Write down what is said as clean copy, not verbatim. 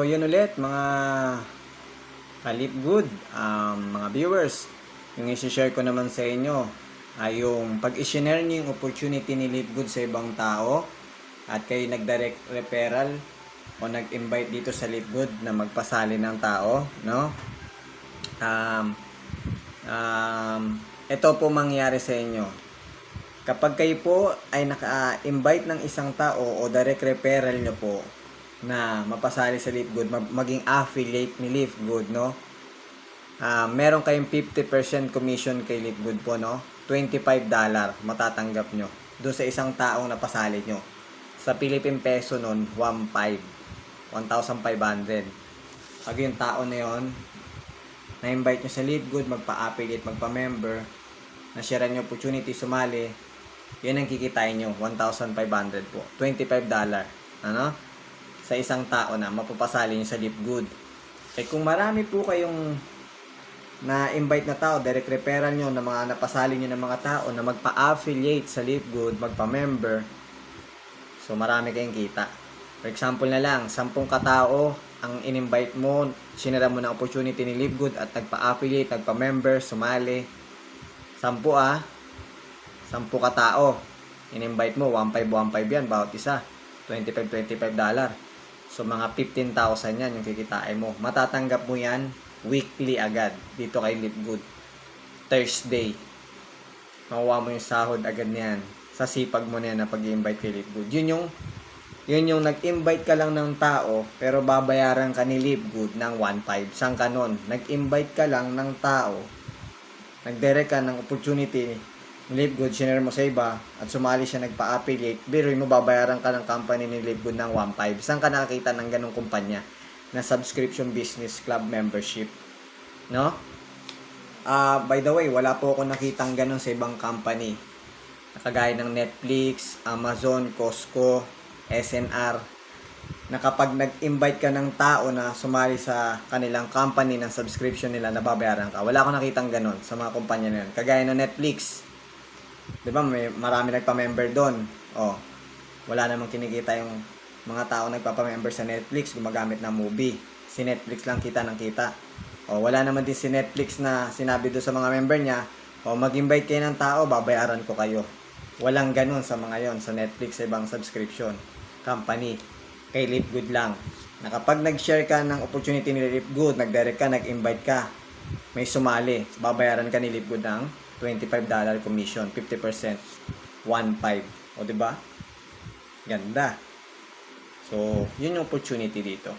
yun ulit mga kalip good, mga viewers. Yung isi-share ko naman sa inyo ay yung pag-i-share nyo yung opportunity ni Lipgood sa ibang tao at kayo nag-direct referral o nag-invite dito sa Lipgood na magpasali ng tao, no? Ito po mangyari sa inyo. Kapag kayo po ay naka-invite ng isang tao o direct referral nyo po na mapasali sa Lipgood, maging affiliate ni Lipgood, no? Meron kayong 50% commission kay Lipgood po, no? $25 matatanggap nyo doon sa isang taong napasali nyo. Sa Philippine Peso nun, 1,500. Pag yung tao na yon na-invite nyo sa Lipgood, magpa-affiliate, magpa-member, na-share nyo opportunity, sumali, yun ang kikitain nyo, 1,500 po. $25, ano? Sa isang tao na mapapasali nyo sa Lipgood. Eh kung marami po kayong na-invite na tao, direct referral nyo na mga napasali nyo ng mga tao na magpa-affiliate sa Lipgood, magpa-member, so marami kayong kita. For example na lang, 10 katao ang in-invite mo, sinira mo na opportunity ni Lipgood at nagpa-affiliate, nagpa-member, sumali. 10 10 katao in-invite mo, 1,515 yan bawat isa, $25 so mga 15,000 yan yung kikitain mo. Matatanggap mo yan weekly agad dito kay Lipgood. Thursday makuha mo yung sahod agad niyan sa sipag mo na yan na pag-i-invite kay Lipgood. Yun yung nag-invite ka lang ng tao pero babayaran ka ni Lipgood ng 1,500. Saan ka nun? Nag-invite ka lang ng tao, nag-direct ka ng opportunity ni Lipgood, sinare mo sa iba at sumali siya, nagpa-affiliate, biruin mo babayaran ka ng company ni Lipgood ng 1,500. Saan ka nakakita ng ganong kumpanya na subscription business club membership, no? By the way, wala po ako nakitang ganon sa ibang company, nakagaya ng Netflix, Amazon, Costco, SNR, na kapag nag-invite ka ng tao na sumali sa kanilang company ng subscription nila, nababayaran ka. Wala akong nakitang ganon sa mga kumpanya na yan. Kagaya ng Netflix, di ba, may marami nagpa-member doon. Wala namang kinikita yung mga tao nagpapa-member sa Netflix, gumagamit ng movie. Si Netflix lang kita ng kita. Wala naman din si Netflix na sinabi doon sa mga member niya, mag-invite kayo ng tao, babayaran ko kayo. Walang ganun sa mga yon sa Netflix, sa ibang subscription company. Kay Lipgood lang, na kapag nag-share ka ng opportunity ni Lipgood, nag-direct ka, nag-invite ka, may sumali, babayaran ka ni Lipgood ng $25 commission, 50%, 1,500. Diba? Ganda. So, yun yung opportunity dito.